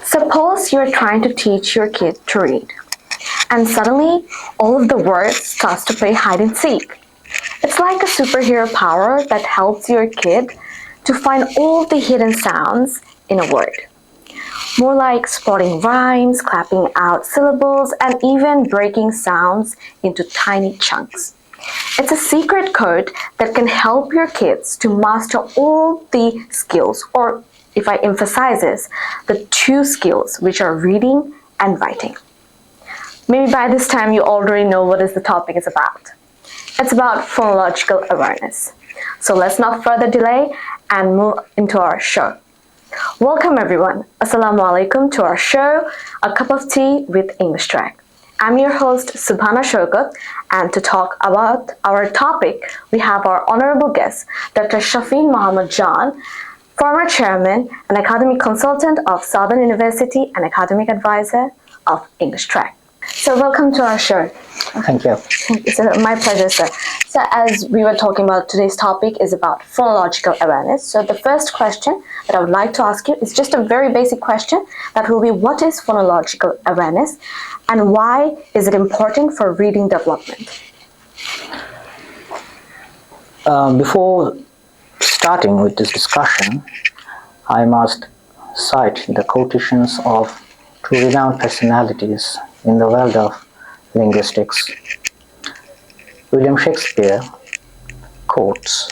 Suppose you're trying to teach your kid to read, and suddenly all of the words starts to play hide and seek. It's like a superhero power that helps your kid to find all the hidden sounds in a word. More like spotting rhymes, clapping out syllables, and even breaking sounds into tiny chunks. It's a secret code that can help your kids to master all the skills, or if I emphasize this, the two skills, which are reading and writing. Maybe by this time you already know what the topic is about. It's about phonological awareness. So let's not further delay and move into our show. Welcome everyone. Assalamu alaikum to our show, A Cup of Tea with English Track. I'm your host Sobahna Showkot, and to talk about our topic, we have our honorable guest, Dr. Shafin Muhammad Jan, former chairman and academic consultant of Southern University and academic advisor of English Track. So welcome to our show. Thank you. It's my pleasure, sir. So as we were talking about, today's topic is about phonological awareness. So the first question that I would like to ask you is just a very basic question that will be, what is phonological awareness and why is it important for reading development? Before starting with this discussion, I must cite the quotations of two renowned personalities in the world of linguistics. William Shakespeare quotes,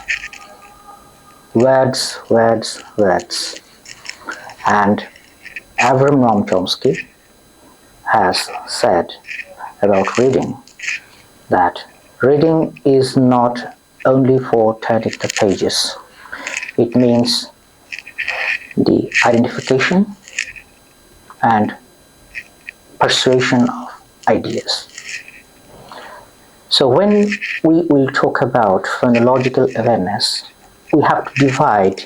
"Words, words, words," and Noam Chomsky has said about reading that reading is not only for turning the pages. It means the identification and persuasion of ideas. So when we will talk about phonological awareness, we have to divide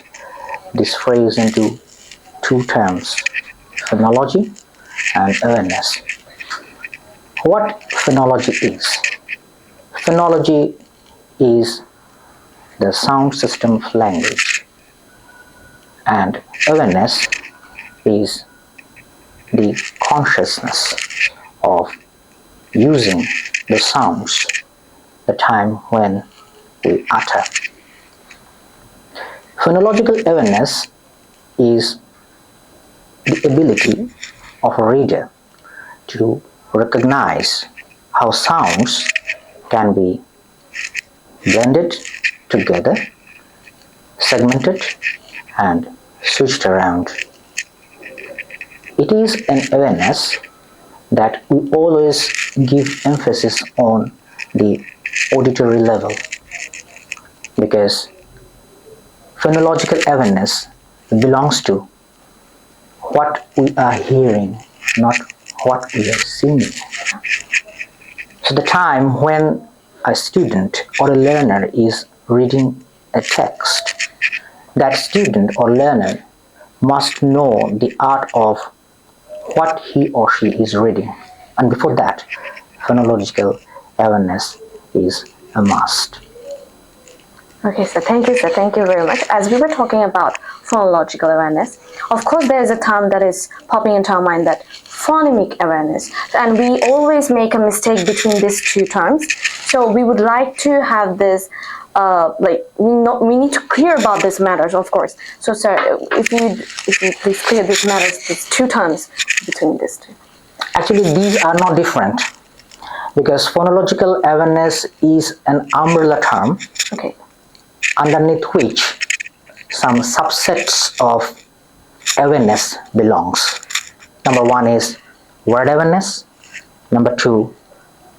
this phrase into two terms, phonology and awareness. What phonology is? Phonology is the sound system of language, and awareness is the consciousness of using the sounds the time when we utter. Phonological awareness is the ability of a reader to recognize how sounds can be blended together, segmented, and switched around. It is an awareness that we always give emphasis on the auditory level, because phonological awareness belongs to what we are hearing, not what we are seeing. So the time when a student or a learner is reading a text, that student or learner must know the art of what he or she is reading, and before that, phonological awareness is a must. Okay, so thank you, sir. Thank you very much. As we were talking about phonological awareness, of course, there is a term that is popping into our mind, that phonemic awareness, and we always make a mistake between these two terms. So we would like to have this, we need to clear about these matters, of course. So, sir, if you please clear these matters, these two terms between these two. Actually, these are not different, because phonological awareness is an umbrella term, okay, underneath which some subsets of awareness belongs. Number one is word awareness. Number two,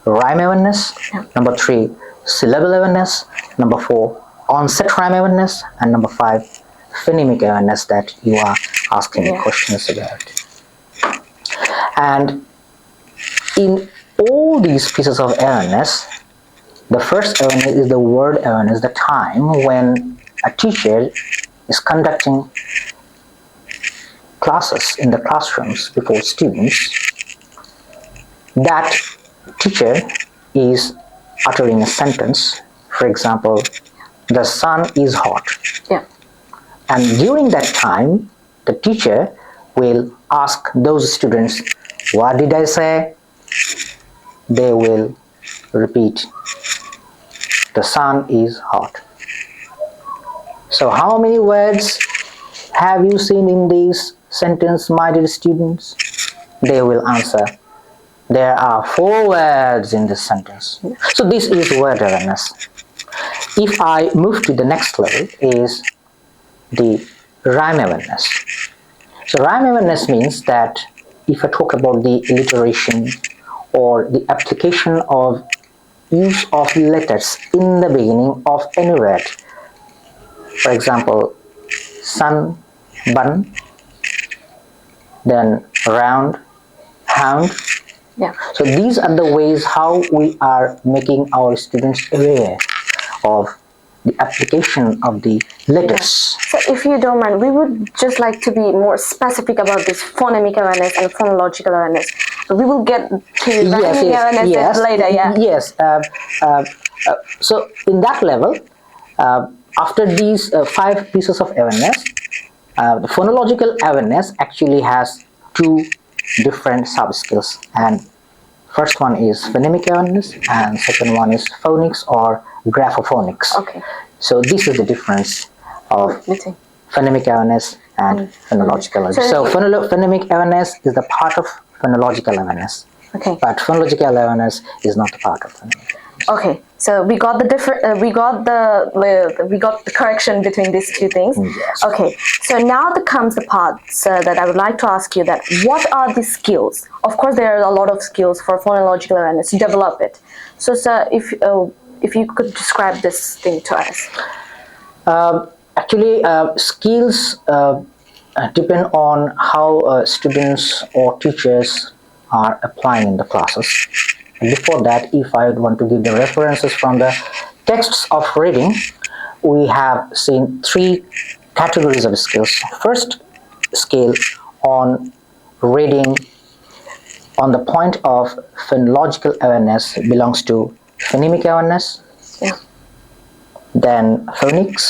rhyme awareness. Yeah. Number three, syllable awareness. Number four, onset rhyme awareness. And number five, phonemic awareness that you are asking me questions about. And in all these pieces of awareness, the first awareness is the word awareness, the time when a teacher is conducting classes in the classrooms before students. That teacher is uttering a sentence. For example, the sun is hot. Yeah. And during that time, the teacher will ask those students, what did I say? They will repeat, the sun is hot. So how many words have you seen in this sentence, my dear students? They will answer, there are 4 words in this sentence. So this is word awareness. If I move to the next level is the rhyme awareness. So rhyme awareness means that if I talk about the alliteration or the application of use of letters in the beginning of any word, for example, sun, bun, then round, hound. Yeah. So these are the ways how we are making our students aware of the application of the letters. So if you don't mind, we would just like to be more specific about this phonemic awareness and phonological awareness. We will get to rhyming awareness later. Yeah. Yes. So in that level, after these 5 pieces of awareness, the phonological awareness actually has 2 different sub-skills, and first one is phonemic awareness and second one is phonics or graphophonics. Okay. So this is the difference of Meeting. phonemic awareness and phonological awareness. So phonemic awareness is the part of phonological awareness. Okay. But phonological awareness is not a part of phonemic awareness. Okay, so we got the we got the correction between these 2 things. Yes. Okay, so now there comes the part that I would like to ask you, that what are the skills? Of course, there are a lot of skills for phonological awareness to develop it. So, sir, if you could describe this thing to us. Actually, skills depend on how students or teachers are applying in the classes. Before that, if I want to give the references from the texts of reading, we have seen 3 categories of skills. First skill on reading on the point of phonological awareness belongs to phonemic awareness, Yeah. then phonics.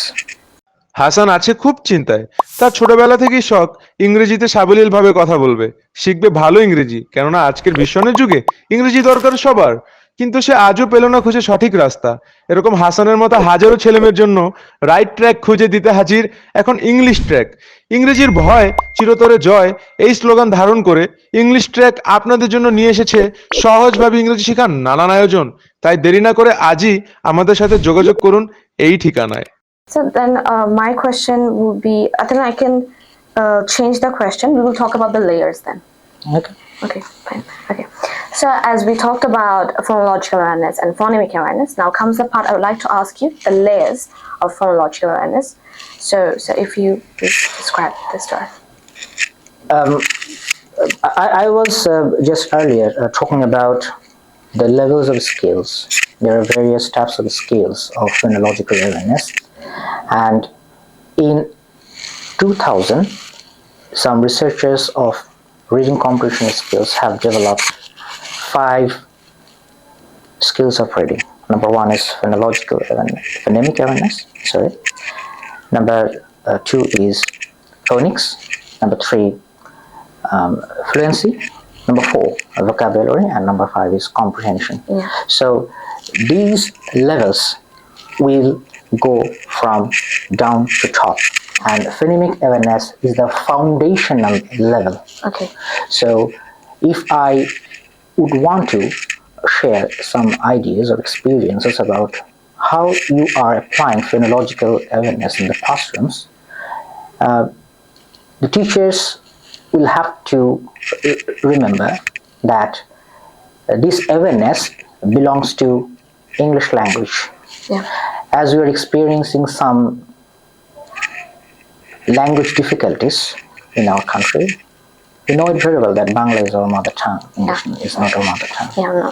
Hasan আছে খুব চিন্তায়। তার ছোটবেলা থেকেই শখ ইংরেজিতে সাবলীলভাবে কথা বলবে, শিখবে ভালো ইংরেজি, কেননা আজকের বিশ্বায়নের যুগে ইংরেজি দরকার সবার। কিন্তু সে আজও পেল না খুঁজে সঠিক রাস্তা। এরকম হাসানের মতো হাজারো ছেলেমেয়ের জন্য রাইট ট্র্যাক খুঁজে দিতে হাজির এখন ইংলিশ ট্র্যাক। ইংরেজির ভয় চিরতরে জয়, এই স্লোগান ধারণ করে ইংলিশ ট্র্যাক আপনাদের জন্য নিয়ে এসেছে সহজভাবে ইংরেজি শেখার নানান আয়োজন। তাই দেরি না করে আজই আমাদের সাথে যোগাযোগ করুন এই ঠিকানায়। So then my question would be, I think I can change the question. We will talk about the layers then. Okay. Okay, fine. Okay. So as we talked about phonological awareness and phonemic awareness, now comes the part I would like to ask you, the layers of phonological awareness. So if you please describe this to us. I was just earlier talking about the levels of skills. There are various types of skills of phonological awareness, and in 2000 some researchers of reading comprehension skills have developed 5 skills of reading. Number 1 is phonological awareness, phonemic awareness, number 2 is phonics, number 3 fluency, number 4 vocabulary, and number 5 is comprehension. Yeah. So these levels will go from down to top, and phonemic awareness is the foundational level. Okay. So if I would want to share some ideas or experiences about how you are applying phonological awareness in the classrooms, the teachers will have to remember that this awareness belongs to English language. Yeah. As we are experiencing some language difficulties in our country, we know it very well that Bangla is our mother tongue. English is not our mother tongue. Yeah, no.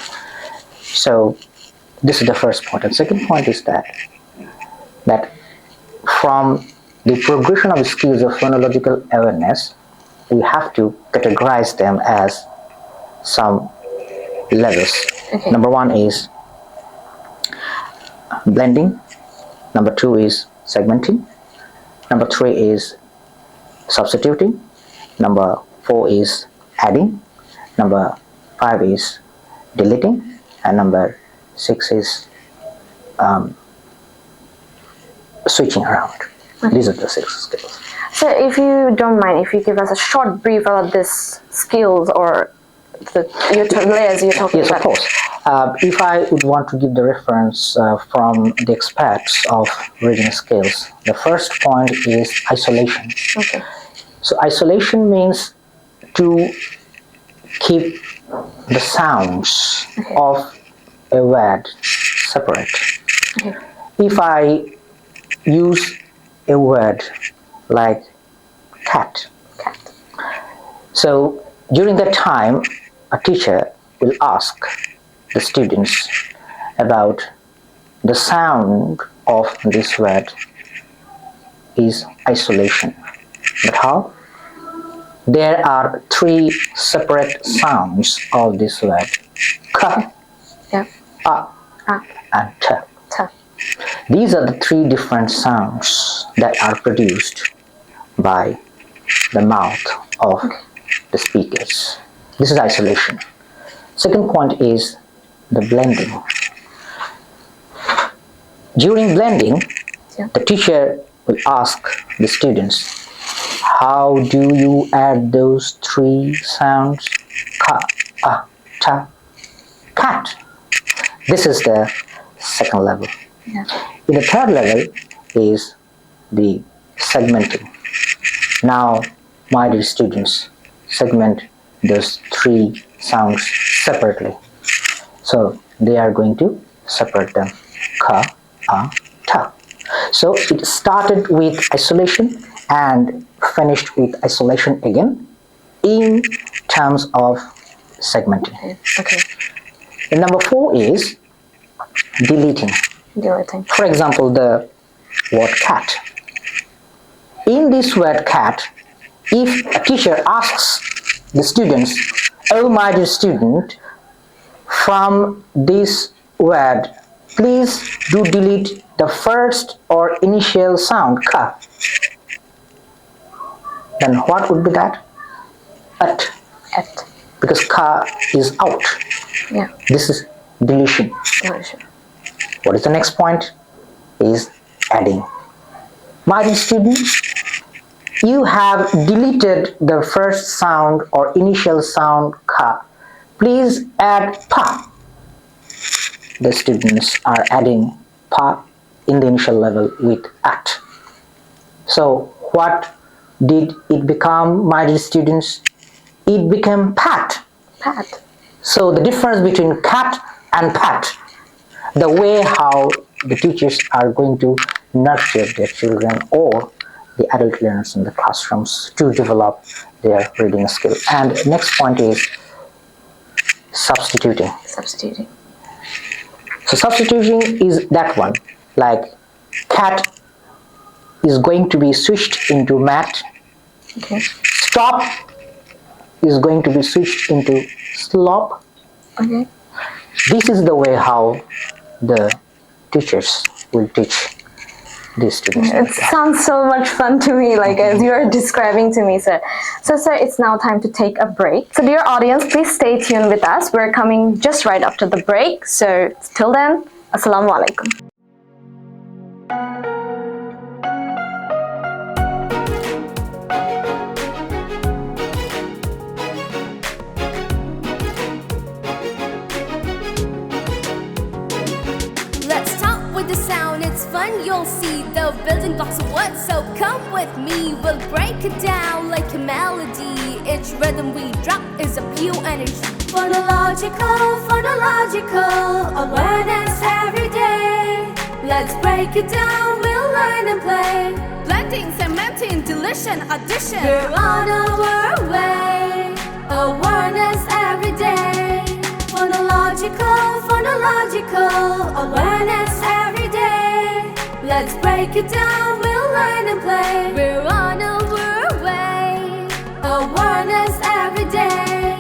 So this is the first point. And second point is that from the progression of skills of phonological awareness, we have to categorize them as some levels. Okay. Number 1 is blending. Number 2 is segmenting. Number 3 is substituting. Number 4 is adding. Number 5 is deleting. And number 6 is switching around. Okay. These are the 6 skills. So if you don't mind, if you give us a short brief about these skills or the layers you're talking Yes, about. of course. If I would want to give the reference from the experts of reading skills, the first point is isolation. Okay. So isolation means to keep the sounds of a word separate. Okay. If I use a word like cat, so during that time a teacher will ask the students about the sound of this word is isolation. But how? There are 3 separate sounds of this word: ka, Yeah. a, and ta. Ta. These are the 3 different sounds that are produced by the mouth of the speakers. This is isolation. Second point is the blending. During blending, the teacher will ask the students, how do you add those 3 sounds? Ka, a, ta, cat. This is the second level. Yeah. In the third level is the segmenting. Now, my dear students, segment those 3 sounds separately. So they are going to separate them. Ka, a, ta. So it started with isolation and finished with isolation again in terms of segmenting. Okay. And number 4 is deleting. Deleting. For example, the word cat. In this word cat, if a teacher asks the students, oh my dear student, from this word, please do delete the first or initial sound ka. Then what would be that? At. At. Because ka is out. Yeah. This is deletion. Deletion. What is the next point? Is adding. My dear students, you have deleted the first sound or initial sound ka. Please add pa. The students are adding pa in the initial level with at. So what did it become, my dear students? It became pat. Pat. So the difference between cat and pat, the way how the teachers are going to nurture their children or the adult learners in the classrooms to develop their reading skill. And next point is substituting. Substituting. So substituting is that one, like cat is going to be switched into mat. Okay. Stop is going to be switched into slop. Okay. This is the way how the teachers will teach these students. It sounds so much fun to me, like as you're describing to me, sir. So, sir, it's now time to take a break. So, dear audience, please stay tuned with us. We're coming just right after the break. So, till then, Assalamu alaikum. Let's start with the sound, it's fun, you'll see the building blocks of words. So come with me, we'll break it down like a melody. Each rhythm we drop is a pure energy. Phonological, phonological, awareness every day. Let's break it down, we'll learn and play. Blending, segmenting, deletion, addition. We're on our way. Awareness every day. Phonological, phonological, awareness every day. Let's break it down, we'll learn and play. We're on our way. Awareness every day.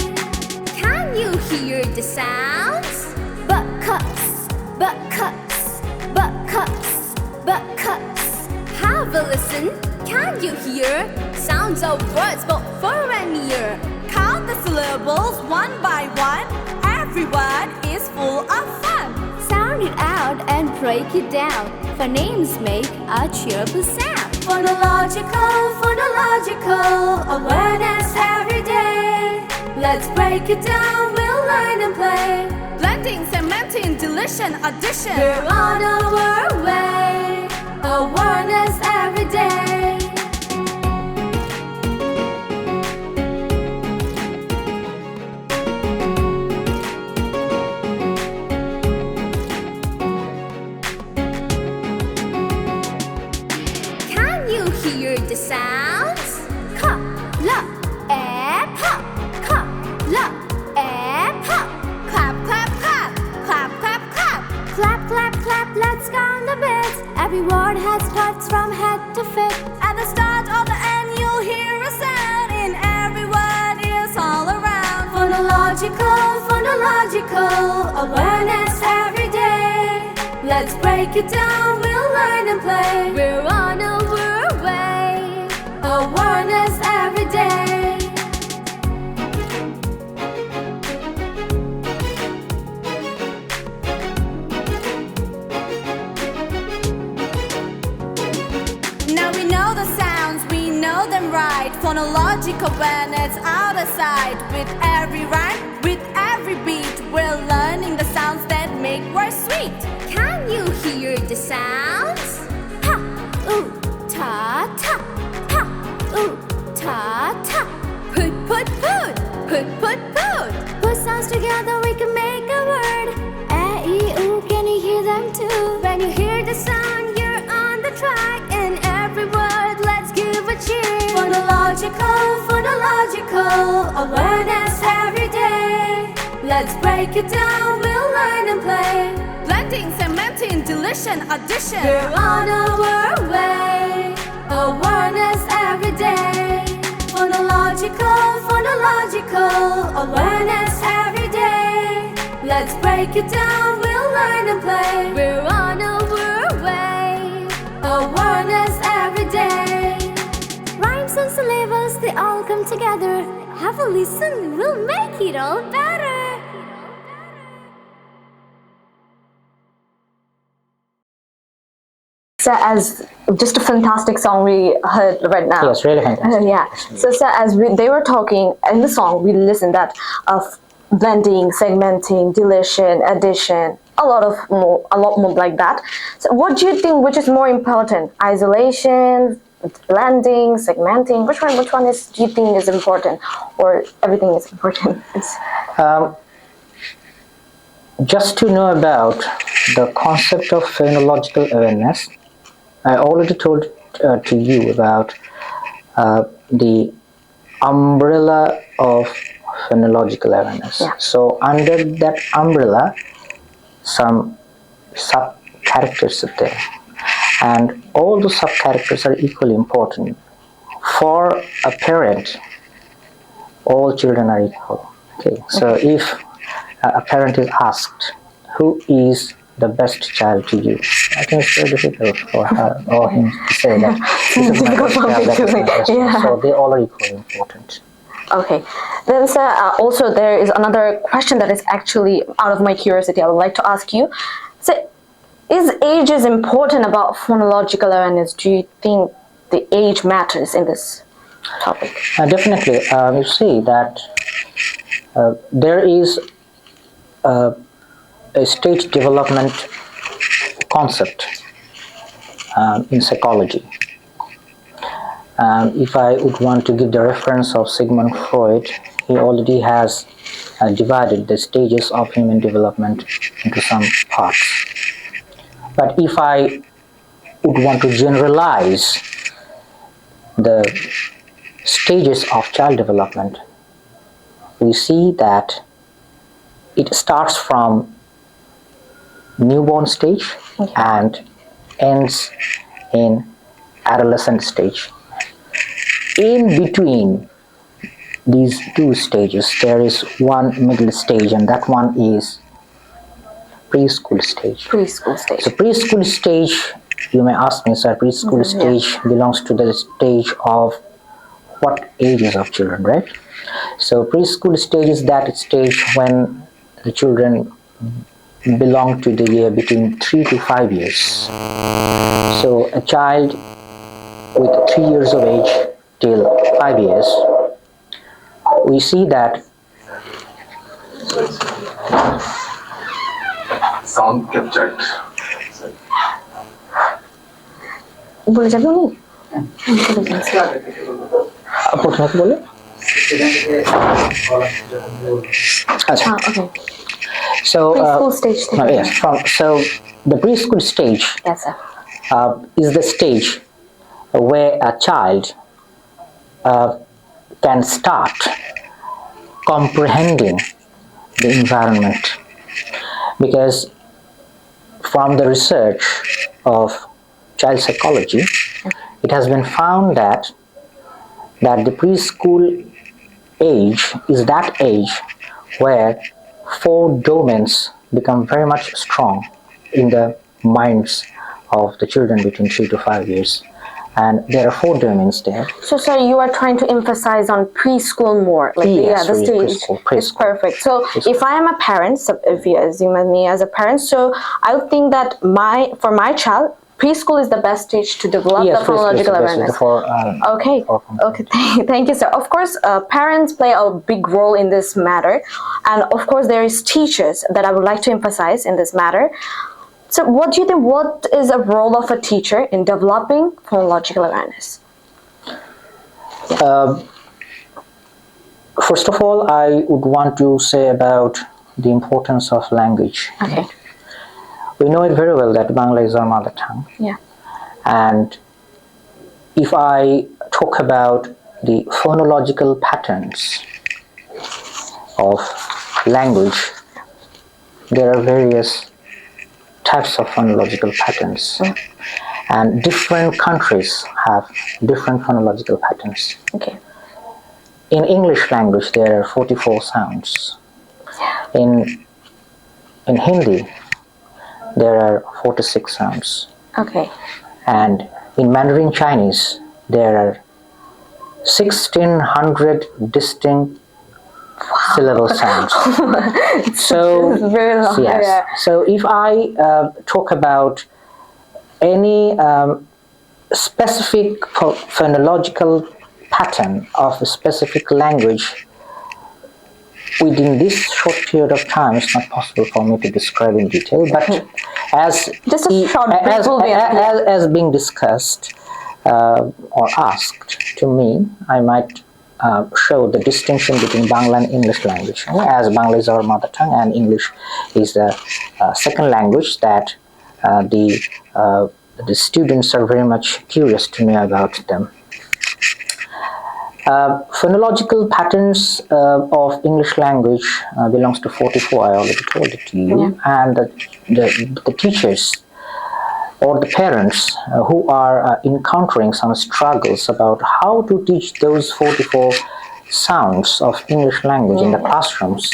Can you hear the sounds? Butt cups, butt cups, butt cups, butt cups. Have a listen. Can you hear sounds of words both far and near? Count the syllables one by one. Every word is full of fun. Sound it out and break it down. Phonemes make a cheerful sound. Phonological, phonological, awareness every day. Let's break it down, we'll learn and play. Blending, segmenting, deletion, addition. We're on our way. Awareness every day. Can you hear the sounds? Ka, la, pa. Ka, la, pa. Clap, clap, clap. Clap, clap, clap. Clap, clap, clap. Let's count the bits. Every word has parts from head to foot. At the start or the end, you'll hear a sound. In every word is all around. Phonological, phonological, awareness every day. Let's break it down, we'll learn and play. We're on our way. Awareness every day. Now we know the sounds, we know them right. Phonological when it's out of sight. With every rhyme, with every beat, we're learning the sounds that make words sweet. Can you hear the sounds? Ha, ooh, ta, ta. Ha, ooh, ta, ta. Put, put, put. Put, put, put. Put sounds together, we can make a word. A, E, ooh, can you hear them too? When you hear the sound, you're on the track. In every word, let's give a cheer. Phonological, phonological, awareness every day. Let's break it down, we'll learn and play. Blending, segmenting, deletion, addition. We're on our way. Awareness every day. Phonological, phonological, awareness every day. Let's break it down, we'll learn and play. We're on our way. Awareness every day. Rhymes and syllables, they all come together. Have a listen, we'll make it all better. So as just a fantastic song we heard right now. Yes, really fantastic. Yeah. So as they were talking in the song, we listened that of blending, segmenting, deletion, addition, a lot more like that. So what do you think? Which is more important? Isolation, blending, segmenting. Which one is? Do you think is important, or everything is important? Just to know about the concept of phonological awareness, I already told to you about the umbrella of phonological awareness. Yeah. So under that umbrella, some sub-characters are there, and all the sub-characters are equally important. For a parent, all children are equal. Okay, so if a parent is asked, who is the best child to you? I think it's very difficult for her or him to say that this is my best child, that is my best child. So they all are equally important. Okay. Then, sir, also there is another question that is actually out of my curiosity. I would like to ask you. So, is age is important about phonological awareness? Do you think the age matters in this topic? Definitely. You see that there is a stage development concept in psychology. If I would want to give the reference of Sigmund Freud, he already has divided the stages of human development into some parts. But if I would want to generalize the stages of child development, we see that it starts from newborn stage and ends in adolescent stage. In between these two stages, there is one middle stage, and that one is preschool stage. Preschool stage. So preschool stage you may ask me, sir, preschool stage belongs to the stage of what ages of children, right? So preschool stage is that stage when the children belong to the year between 3 to 5 years. So a child with 3 years of age till 5 years, we see that sound captured. বলে যাবে উনি? প্রথমে কি বলে? আচ্ছা। Okay. So Preschool stage. yes, so the preschool stage Yes, sir. is the stage where a child can start comprehending the environment, because from the research of child psychology, it has been found that the preschool age is that age where 4 domains become very much strong in the minds of the children between 3 to 5 years. And there are 4 domains there. So, sir, you are trying to emphasize on preschool more, like Yes, the really, stage. preschool. It's perfect. So, if I am a parent, so if you assume me as a parent, so I would think that for my child, preschool is the best stage to develop Yes, the phonological awareness. Okay. Okay. Thank you, sir. Of course, parents play a big role in this matter, and of course, there is teachers that I would like to emphasize in this matter. So, what do you think? What is a role of a teacher in developing phonological awareness? First of all, I would want to say about the importance of language. Okay. We know it very well that Bangla is our mother tongue. Yeah. And if I talk about the phonological patterns of language, there are various types of phonological patterns. And different countries have different phonological patterns. Okay. In English language, there are 44 sounds. In Hindi, there are 46 sounds. Okay. And in Mandarin Chinese, there are 1,600 distinct syllable sounds. So, very long. yes. Yeah. So if I talk about any specific phonological pattern of a specific language, within this short period of time, it's not possible for me to describe in detail. But as Just a short brief will be enough. as being discussed or asked to me, I might show the distinction between Bangla and English language. As Bangla is our mother tongue and English is the second language that the students are very much curious to know about them. Phonological patterns of English language belongs to 44. I already told it to you. Yeah. And the teachers or the parents who are encountering some struggles about how to teach those 44 sounds of English language in the classrooms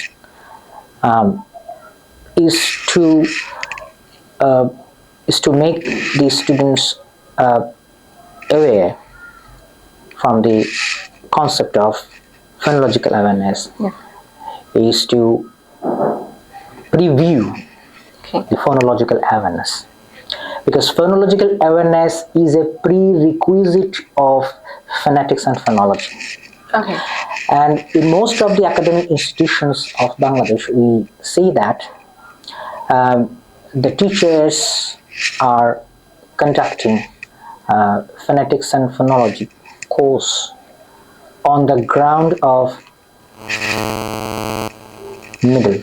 is to make the students aware from the concept of phonological awareness, is to review the phonological awareness, because phonological awareness is a prerequisite of phonetics and phonology. Okay. And in most of the academic institutions of Bangladesh, we see that the teachers are conducting phonetics and phonology course on the ground of middle,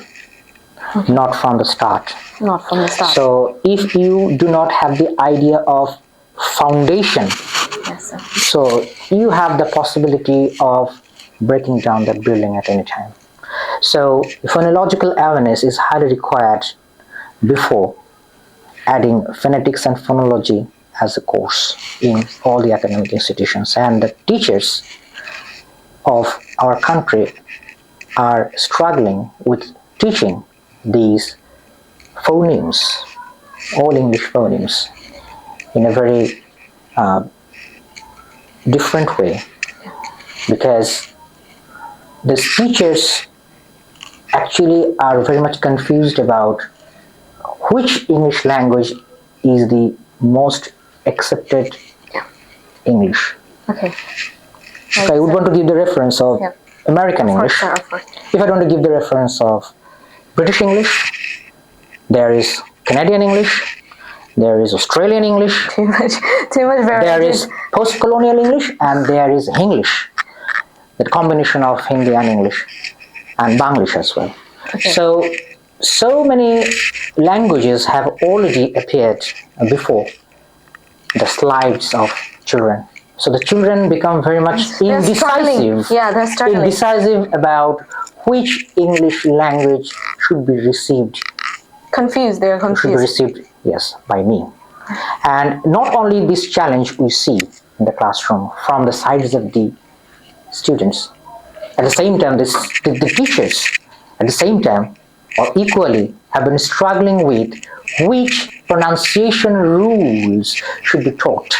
not from the start. Not from the start. So if you do not have the idea of foundation, Yes, sir. so you have the possibility of breaking down that building at any time. So phonological awareness is highly required before adding phonetics and phonology as a course in all the academic institutions. And the teachers of our country are struggling with teaching these phonemes, all English phonemes, in a very different way, because the teachers actually are very much confused about which English language is the most accepted English. Okay. If I would want to give the reference of Yeah. American Of course, English, sir, of course. if I want to give the reference of British English, there is Canadian English, there is Australian English, Too much variety. there is post-colonial English, and there is English, the combination of Hindi and English, and Bangladesh as well. Okay. So many languages have already appeared before the slides of children. So the children become very much They're struggling. indecisive. Yeah, they're struggling. Indecisive about which English language should be received. Confused. They're Should be confused. received, yes, by me. And not only this challenge we see in the classroom from the sides of the students, at the same time the teachers at the same time or equally have been struggling with which pronunciation rules should be taught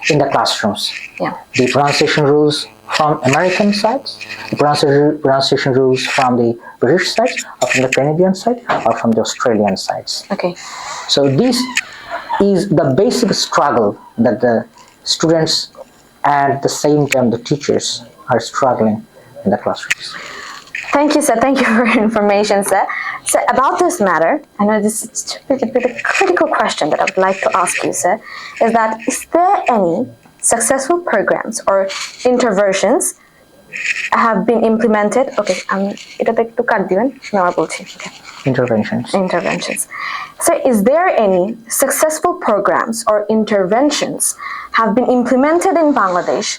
in the classrooms. Yeah. The pronunciation rules from American sides, the pronunciation rules from the British sides, or from the Canadian side, or from the Australian sides. Okay. So this is the basic struggle that the students and at the same time the teachers are struggling in the classrooms. Thank you, sir. Thank you for your information, sir. So about this matter, I know this is a bit of a critical question that I would like to ask you, sir, is there any successful programs or interventions have been implemented? Okay, এটা একটু কাট দিবেন না বলছি. Okay. Interventions. So is there any successful programs or interventions have been implemented in Bangladesh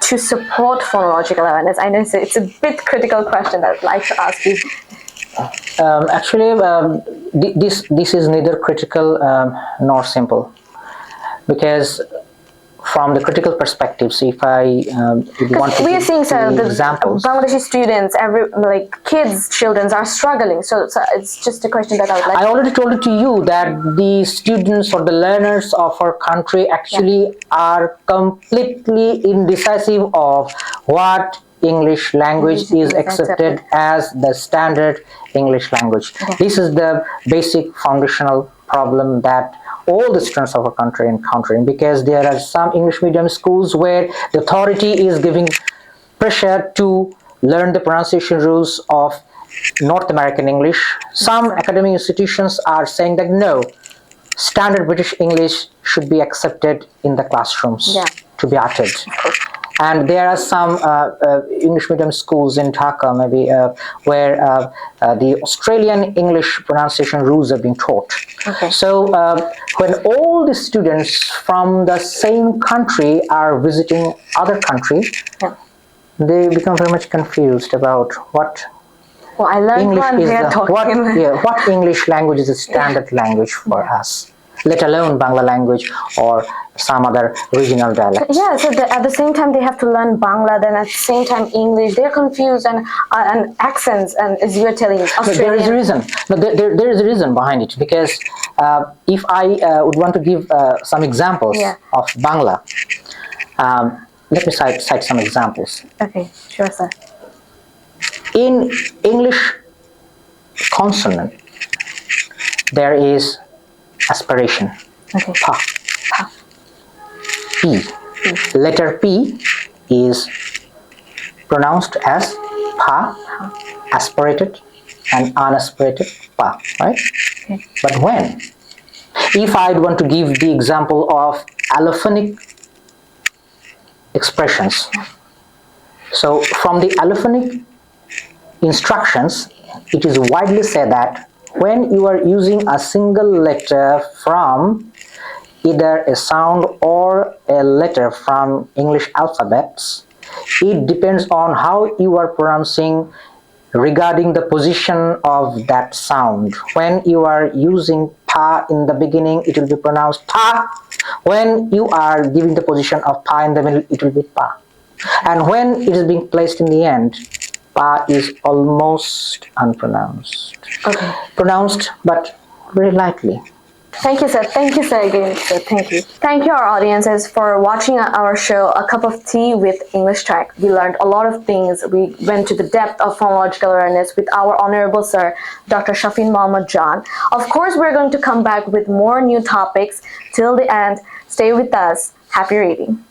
to support phonological awareness? I know it's a bit critical question that I'd like to ask you. Actually, this is neither critical nor simple, because from the critical perspectives, if I want to we are seeing, sir, the examples, Bangladeshi students, kids, children are struggling. So it's just a question that I would like. I already told it to you that the students or the learners of our country actually are completely indecisive of what English language is accepted as the standard English language. This is the basic foundational problem that all the students of our country are encountering, because there are some English medium schools where the authority is giving pressure to learn the pronunciation rules of North American English. Some academic institutions are saying that no, standard British English should be accepted in the classrooms to be uttered. And there are some English medium schools in Dhaka, maybe, where the Australian English pronunciation rules are being taught. Okay. So when all the students from the same country are visiting other countries, they become very much confused about what I learned English one is here talking. what English language is the standard language for us, let alone Bangla language or some other regional dialect. Yeah, so at the same time they have to learn Bangla, then at the same time English. They're confused and accents, and as you were telling, Australian. There is a reason. No, there is a reason behind it, because if I would want to give some examples of Bangla, let me cite some examples. Okay, sure, sir. In English consonant, there is aspiration. Okay. Pa. P. Letter P is pronounced as pa, aspirated and unaspirated pa, right? Okay. But when? If I want to give the example of allophonic expressions, so from the allophonic instructions, it is widely said that when you are using a single letter from either a sound or a letter from English alphabets, it depends on how you are pronouncing regarding the position of that sound. When you are using pa in the beginning, it will be pronounced pa. When you are giving the position of pa in the middle, it will be pa. And when it is being placed in the end, pa is almost unpronounced. Okay. Pronounced, but very lightly. Thank you, sir. Thank you, sir, again, sir. Thank you. Thank you, our audiences, for watching our show, A Cup of Tea with English Track. We learned a lot of things. We went to the depth of phonological awareness with our honorable sir, Dr. Shafin Mohammed John. Of course, we're going to come back with more new topics. Till the end, stay with us. Happy reading.